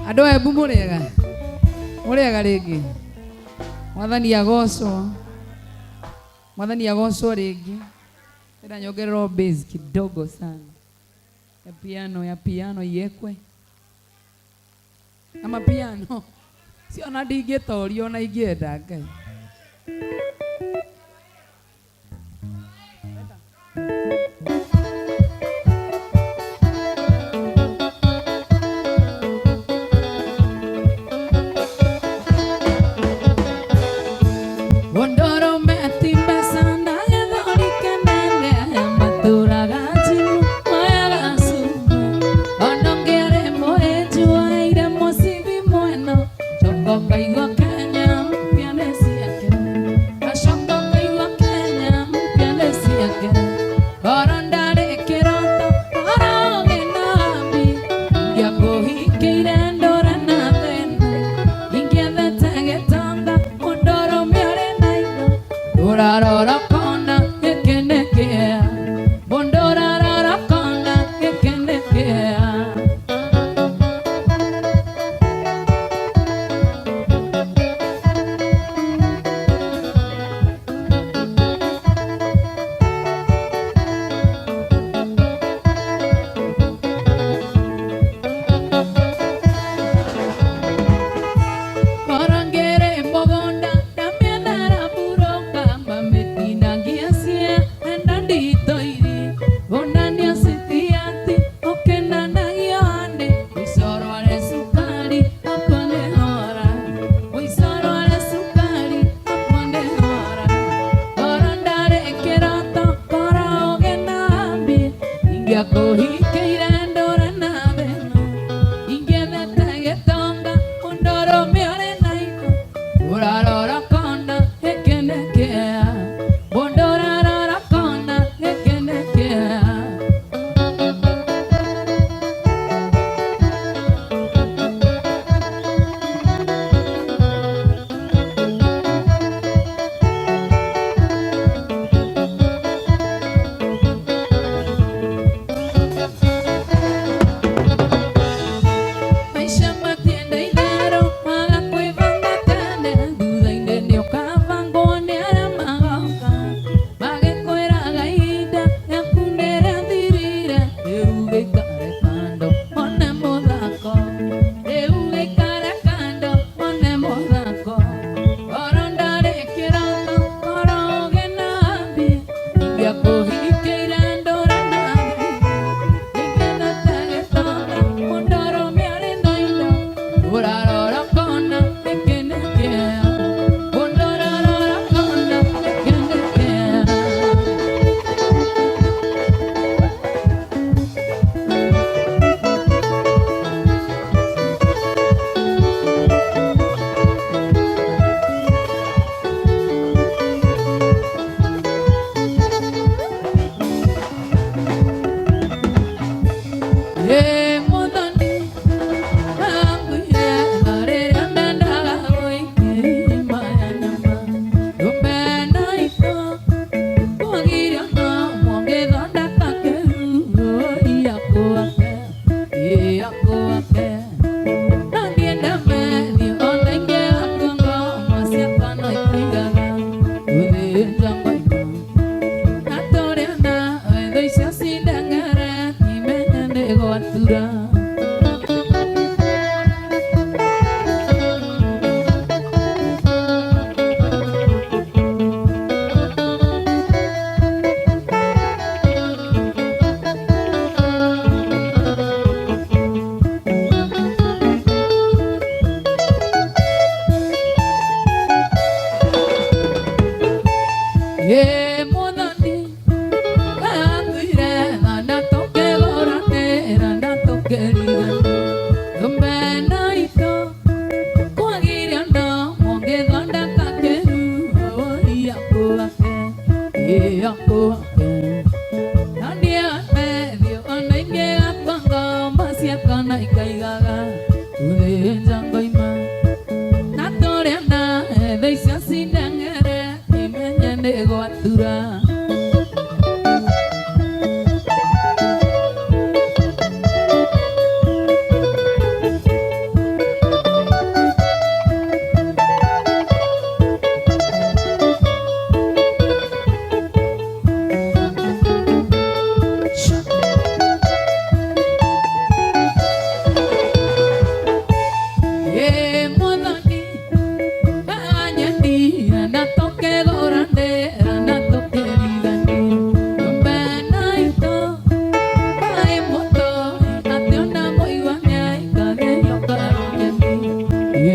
Andũ a Embu mũrĩega. Mũrĩega rĩngĩ. Mwathani agocwo. Mwathani agocwo rĩngĩ. Enda nyongererwo bass kidogo sana. Ya piano iekwe. Ama piano. Sio na ndingĩtorio na ingĩenda Ngai.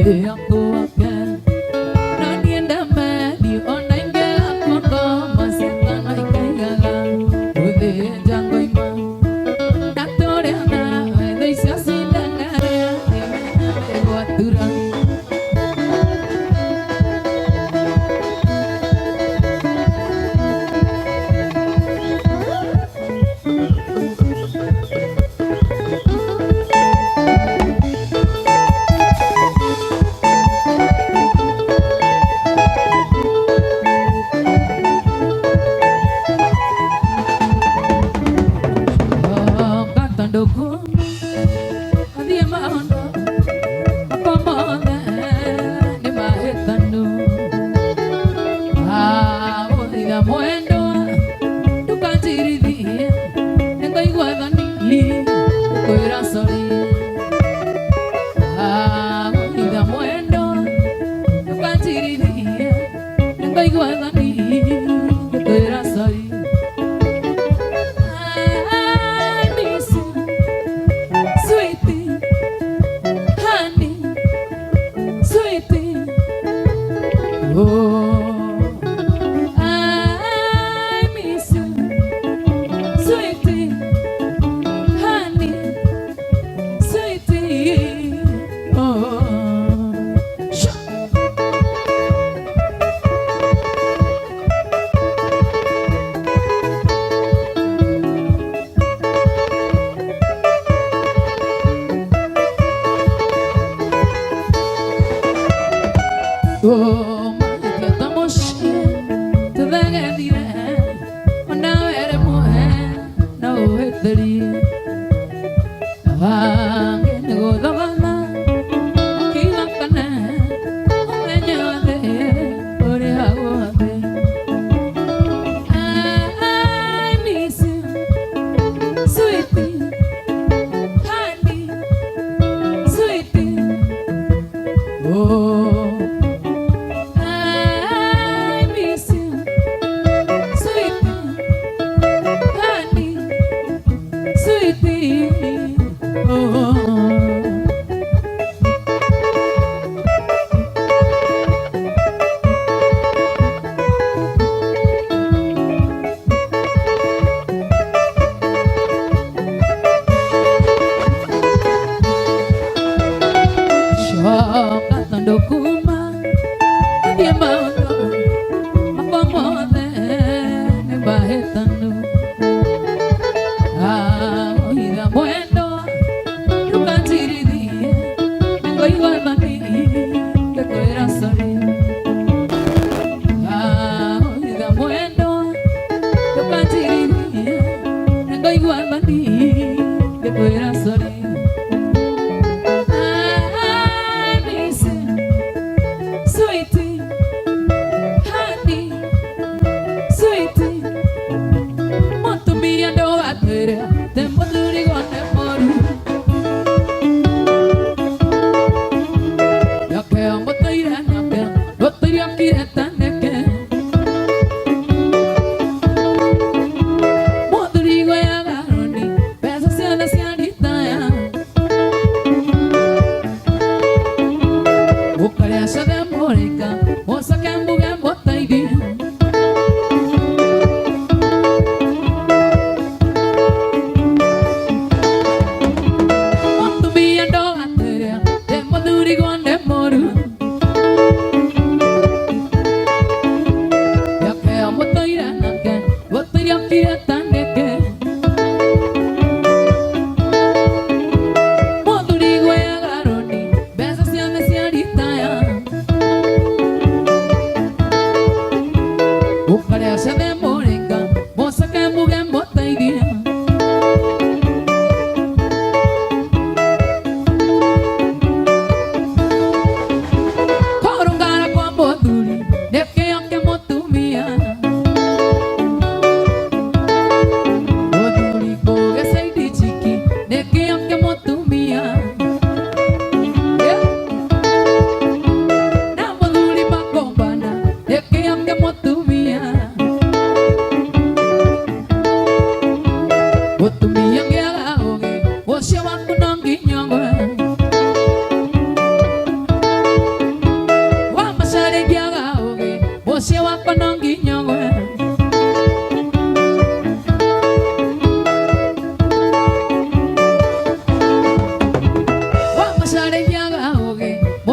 Oh, my God.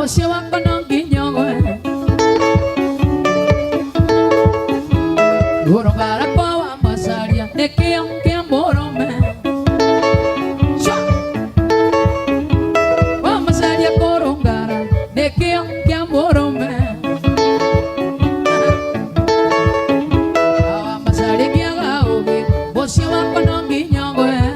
Bocio wako no nginyogwe Urungara kwa wa masaria Nekio kia murume Wa masaria kurungara Nekio kia murume Wa masaria kia gaugi Bocio wako no nginyogwe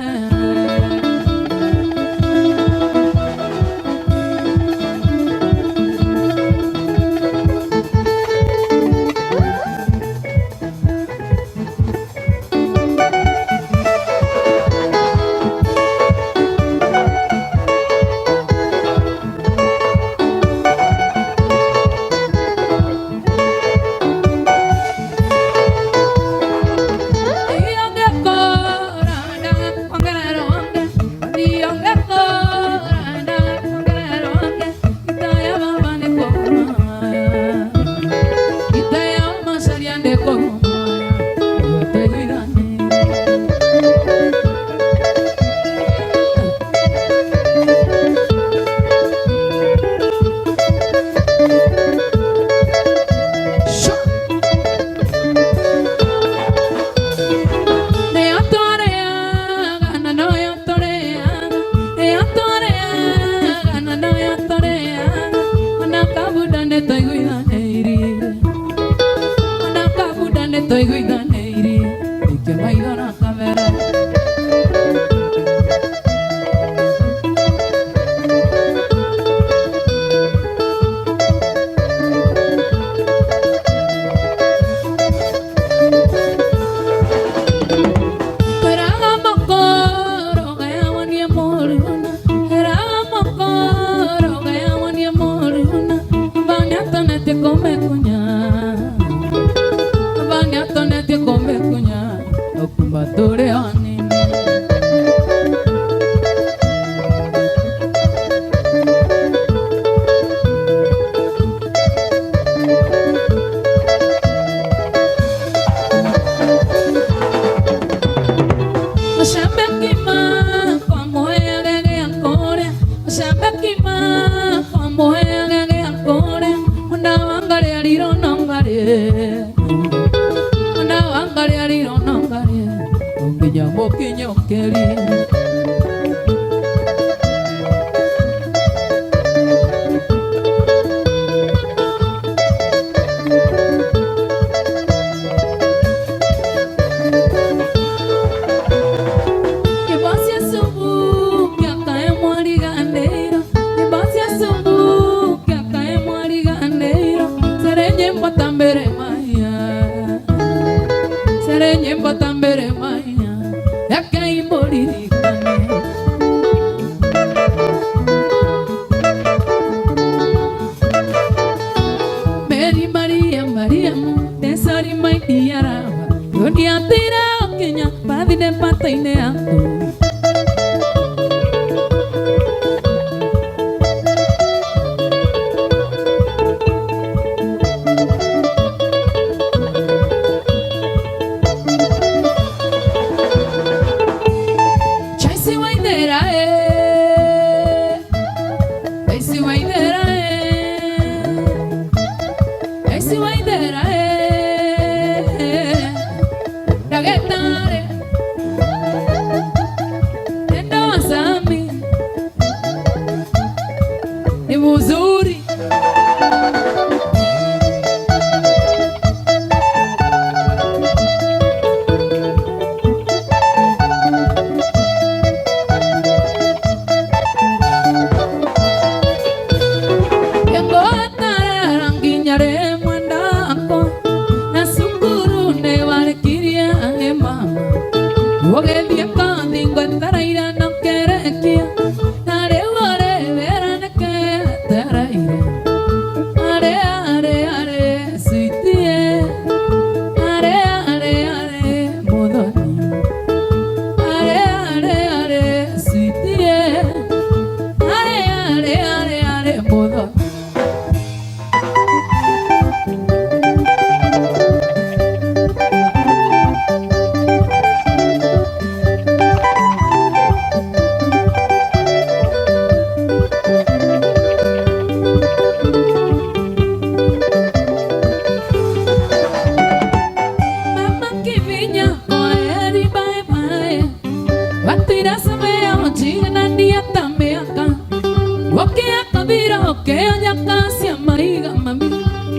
viro que haya casi amaiga mami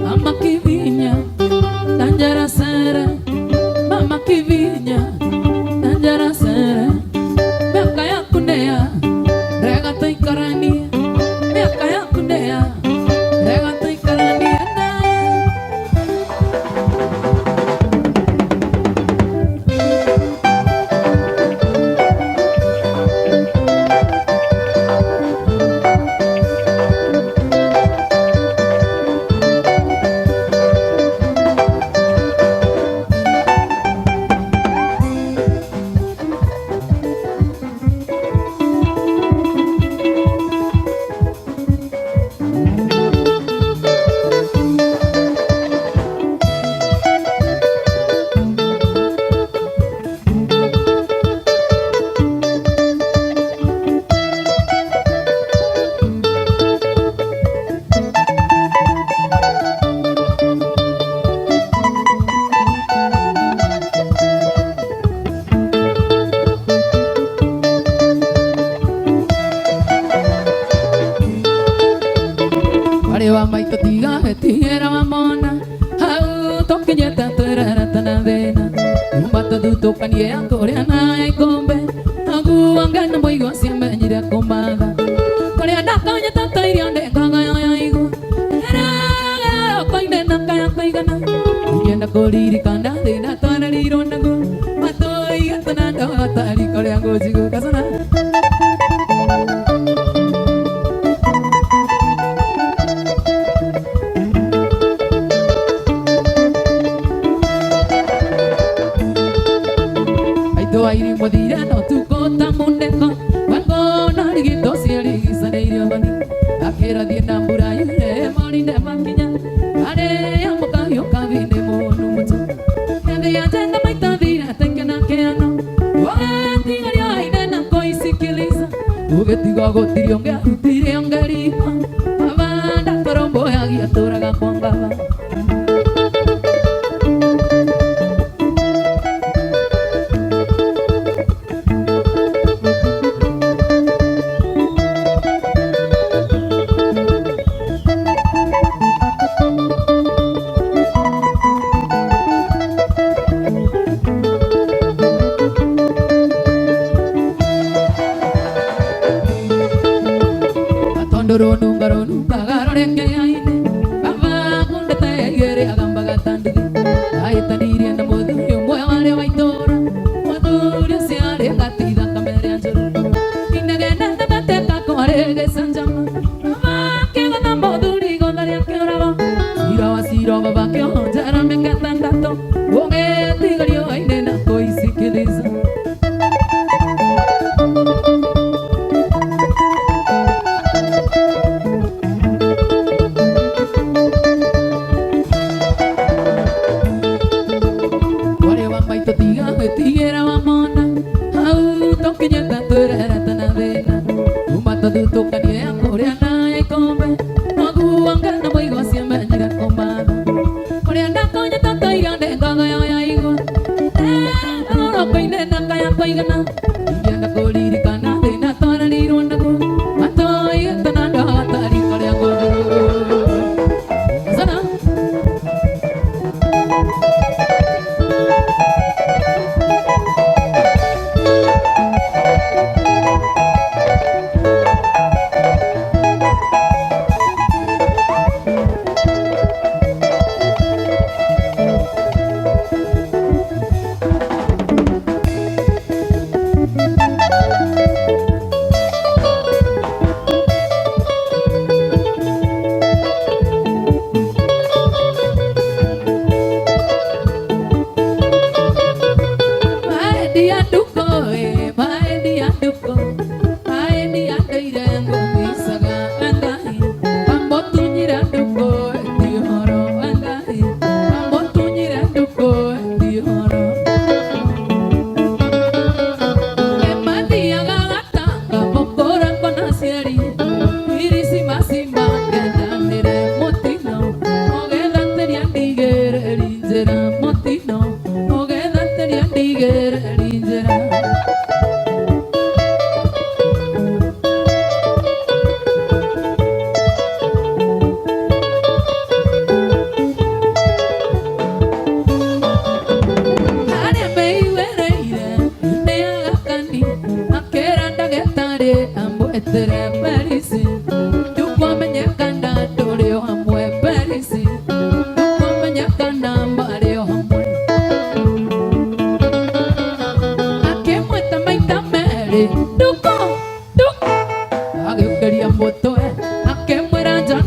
mama kivinya danjara sere mama kivinya danjara sere miaka ya kunea rega taikarani miaka ya kunea rega taikarani maito tiga tira mamona au toque ya tanto era tan vena un bato du tocan ye coreana ai combe agu angana boy go siempre nyira komada coreana kanya tanta iriande kanga ai go era koi de na kaya koi gana yenda koliri kanda de na tana ri ronda go mato iya tana da tari korean go jigo kasana airi modira no tu kota mundeko wango narigito siari saneiro bani akera di nambura ire moni de makinya ade yamuka yokavine monu mucho ande ya jenda maita dira tenkena keano wati ngari aide na koisikiliza ugeti gogo tirionge tirionge avanda torombo ya toraga kwangaba Doronu garonu bagarone ke aine baba kunde tayere agamba gatandi ai taniri na modu yo moyare waitora modu se are gatida kamere anjuru inage nanda bate ka kore ge sanjama baba ke gana modu ri gondari ke orava siro baba ke onjara me katandato oge tigario aine na koi sikiliza tira mamona au toque ya tanto era tan avena un bato du tocan ye coreana ai combe agu angana boy go siempre nyira komada coreana konya tanto irande gaga ai go no koine na kaya koigana yenda koliri kana de na tara ni ronda go mato yetana da tari korea go sana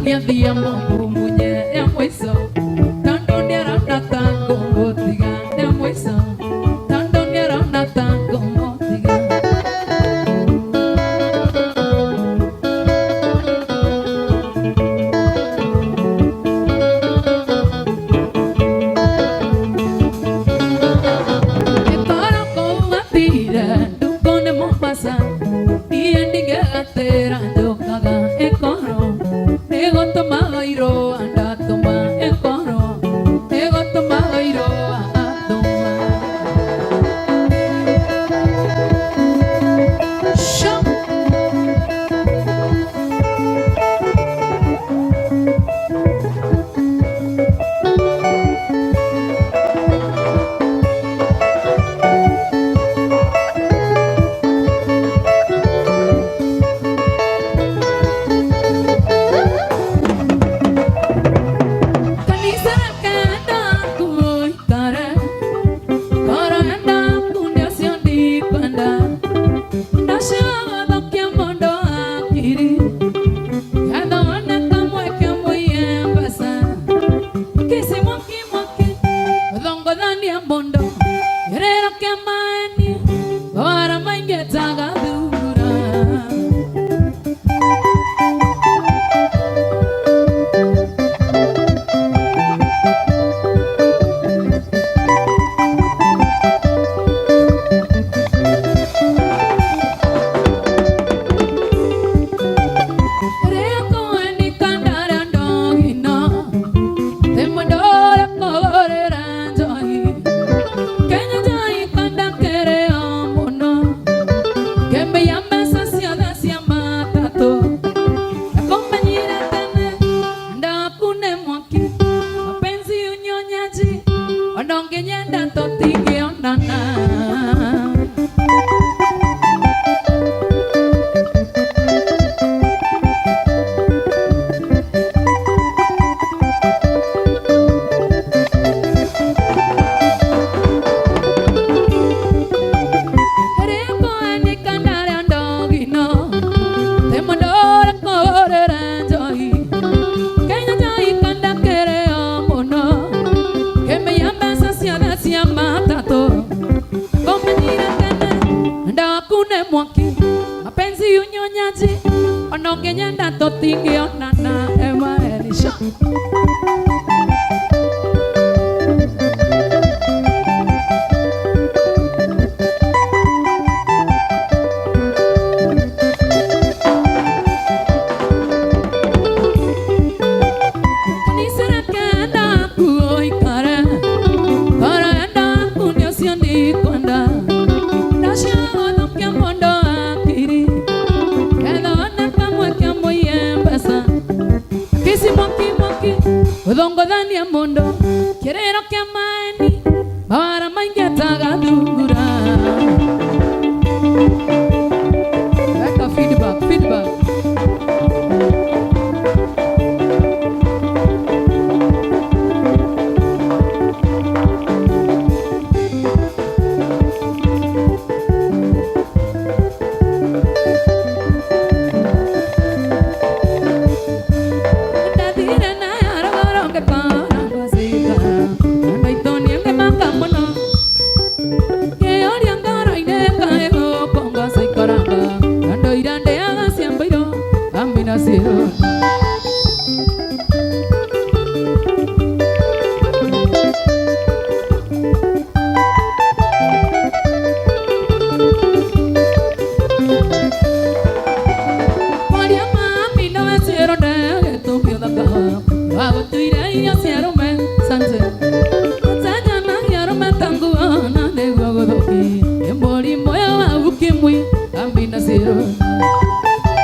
ni athia mungu munye ya mwiso tando ni arona tango motiga ya mwiso tando ni arona tango motiga ekoro ko atira dukone Mombasa niendige atera ndokaga ekoro nego toma iro anda toma ekoro nego toma iro atoma shop mapenzi unyonyaji onongenyenda totingionana ema elisha Udongo dani ya mondo Kerero kia maeni Mawara maingia taga dungura Weka feedback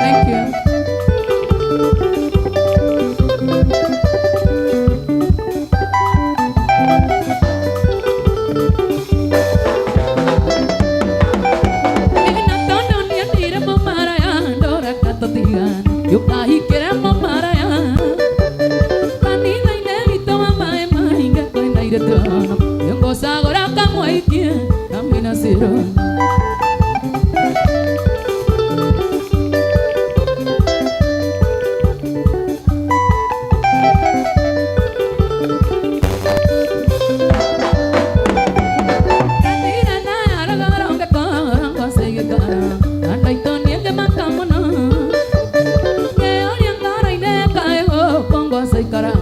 Thank you.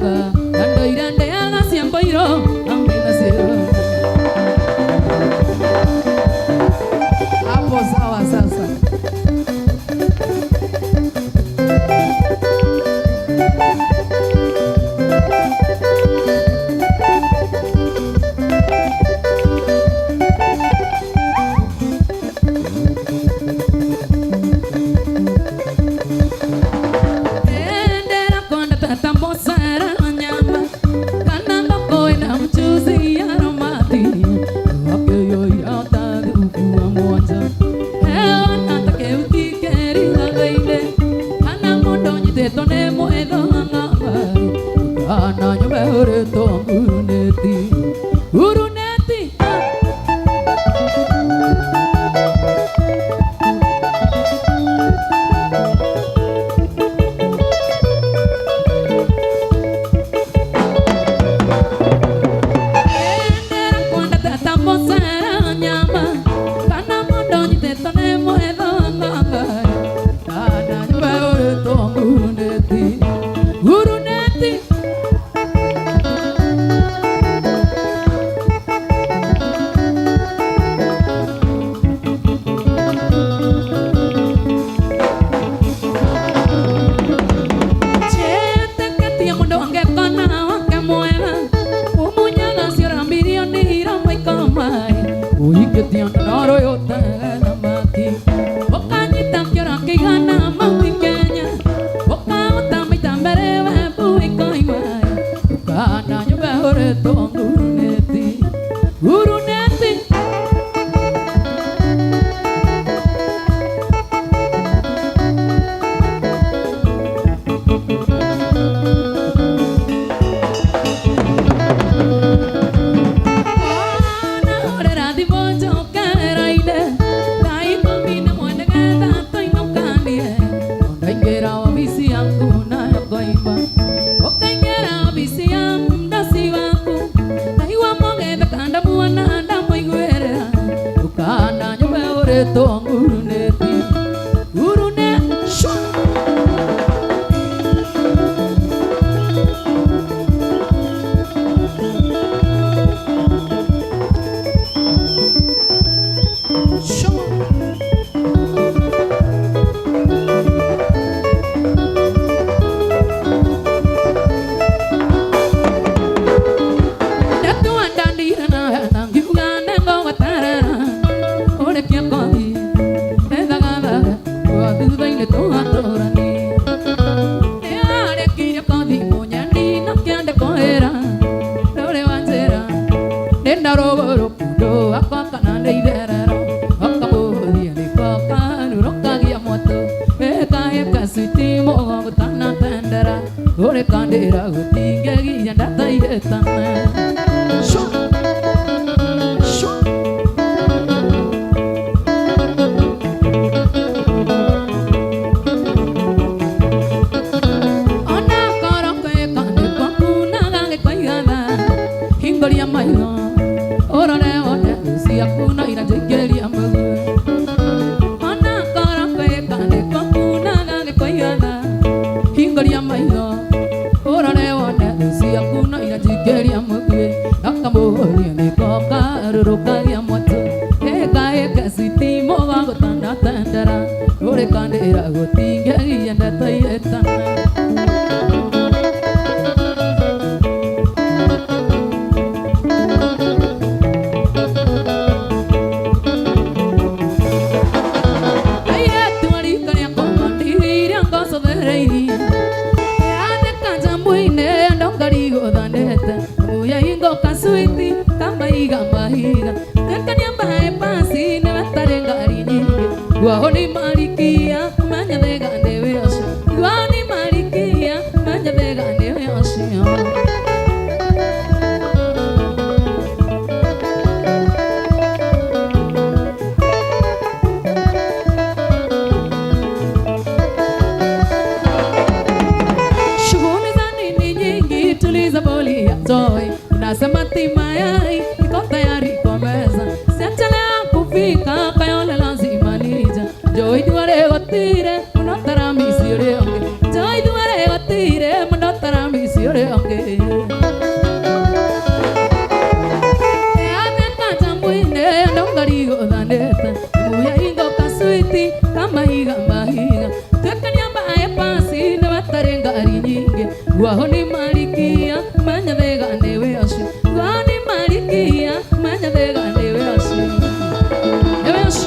Baba Dando irande haga siempre iro Amina siro Hapo sawa sasa yore ange Aneta tambuine Nongarigo daneta Muya ingo kasuiti Kama higa mahiga Tekanya bae pasi Nabatarenga arinyinge Wahoni malikia Manya vega newe ashi Wahoni malikia Manya vega newe ashi Newe ashi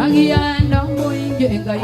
Agia ndo moinge ngai